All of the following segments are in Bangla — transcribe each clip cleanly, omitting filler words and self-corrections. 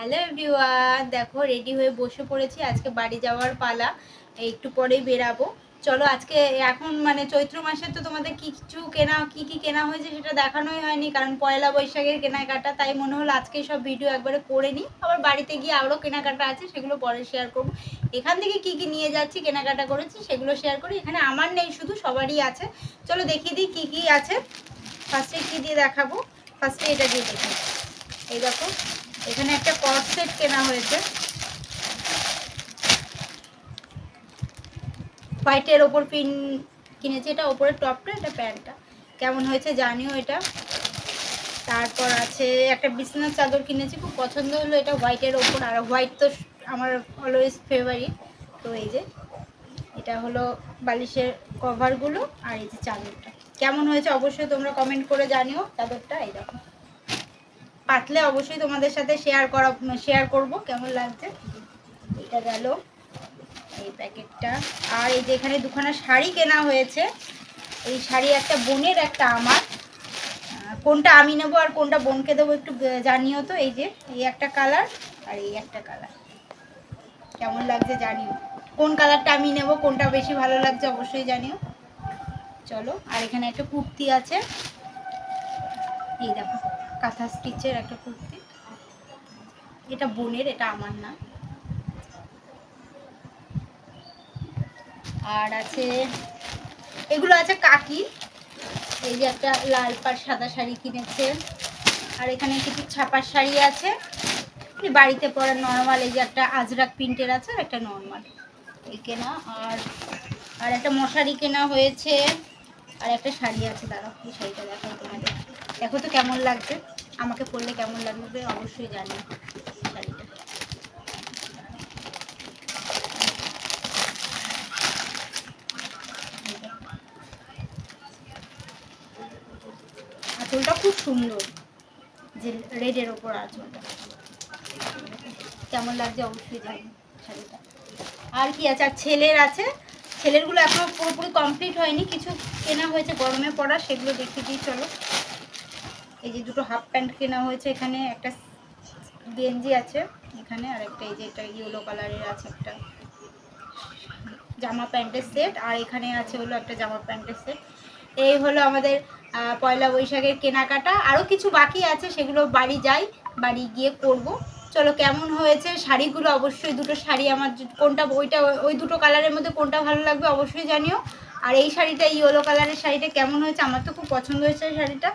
হ্যালো এভরিওয়ান, দেখো রেডি হয়ে বসে পড়েছি। আজকে বাড়ি যাওয়ার পালা, একটু পরেই বেরাবো। চলো আজকে এখন মানে চৈত্র মাসে তো তোমাদের কিছু কেনা কি কেনা হয়েছে সেটা দেখানোই হয়নি, কারণ পয়লা বৈশাখের কেনাকাটা। তাই মনে হলো আজকে সব ভিডিও একবারে করে নিই। আবার বাড়িতে গিয়ে আরও কেনাকাটা আছে, সেগুলো পরে শেয়ার করবো। এখান থেকে কি নিয়ে যাচ্ছি, কেনাকাটা করেছি, সেগুলো শেয়ার করি। এখানে আমার নেই, শুধু সবারই আছে। চলো দেখিয়ে দিই কি আছে। ফার্স্টে কি দিয়ে দেখাবো? ফার্স্টে এটা দিয়ে দেখি। এই দেখো, এখানে একটা কর্ড সেট কেনা হয়েছে হোয়াইটের ওপর পিন কিনেছি। এটা ওপরের টপটা, এটা প্যান্টটা। কেমন হয়েছে জানিও এটা। তারপর আছে একটা বিছানার চাদর কিনেছি, খুব পছন্দ হলো এটা হোয়াইটের ওপর। আর হোয়াইট তো আমার অলওয়েজ ফেভারিট। তো এই যে এটা হলো বালিশের কভারগুলো, আর এই যে চাদরটা কেমন হয়েছে অবশ্যই তোমরা কমেন্ট করে জানিও। চাদরটা এই দেখো, পাতলে অবশ্যই তোমাদের সাথে শেয়ার করব কেমন লাগছে। এটা গেল এই প্যাকেটটা। আর এই যে এখানে দুখানা শাড়ি কেনা হয়েছে। এই শাড়ি একটা বোনের, একটা আমার। কোনটা আমি নেবো আর কোনটা বোনকে দেবো একটু জানিও তো। এই যে এই একটা কালার আর এই একটা কালার, কেমন লাগছে জানিও। কোন কালারটা আমি নেব, কোনটা বেশি ভালো লাগছে অবশ্যই জানিও। চলো, আর এখানে একটা কুর্তি আছে। এই দেখো, কাঁথা স্টিচের একটা কুর্তি। এটা বোনের, এটা আমার না। আর আছে এগুলো আছে কাকি। এই যে একটা লাল পাড় সাদা শাড়ি কিনেছে। আর এখানে কিছু ছাপার শাড়ি আছে, বাড়িতে পরা নর্মাল। এই যে একটা আজরাক প্রিন্টের আছে আর একটা নর্মাল এই কেনা। আর একটা মশারি কেনা হয়েছে। আর একটা শাড়ি আছে, দাঁড়াও এই শাড়িটা দেখাই তোমাদের। দেখো তো কেমন লাগছে, আমাকে পরলে কেমন লাগবে অবশ্যই জানি শাড়িটা। আঁচলটা খুব সুন্দর, যে রেডের ওপর আঁচলটা কেমন লাগছে অবশ্যই জানি শাড়িটা। আর কি আছে? আর ছেলের আছে। ছেলেরগুলো এখনো পুরোপুরি কমপ্লিট হয়নি, কিছু কেনা হয়েছে গরমে পড়া, সেগুলো দেখিয়ে দিই চলো। এই যে দুটো হাফ প্যান্ট কেনা হয়েছে। এখানে একটা গেঞ্জি আছে এখানে, আর একটা এই যে এটা ইয়েলো কালারের আছে একটা জামা প্যান্টের সেট। আর এখানে আছে হলো একটা জামা প্যান্টের সেট। এই হলো আমাদের পয়লা বৈশাখের কেনাকাটা। আরও কিছু বাকি আছে, সেগুলো বাড়ি যাই, বাড়ি গিয়ে করব। চলো, কেমন হয়েছে শাড়িগুলো অবশ্যই। দুটো শাড়ি আমার কোনটা, ওই দুটো কালারের মধ্যে কোনটা ভালো লাগবে অবশ্যই জানিও। আর এই শাড়িটা, ইয়েলো কালারের শাড়িটা কেমন হয়েছে, আমার তো খুব পছন্দ হয়েছে শাড়িটা।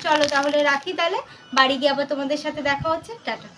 চলো তাহলে রাখি, তাহলে বাড়ি গিয়ে আবার তোমাদের সাথে দেখা হচ্ছে। টাটা।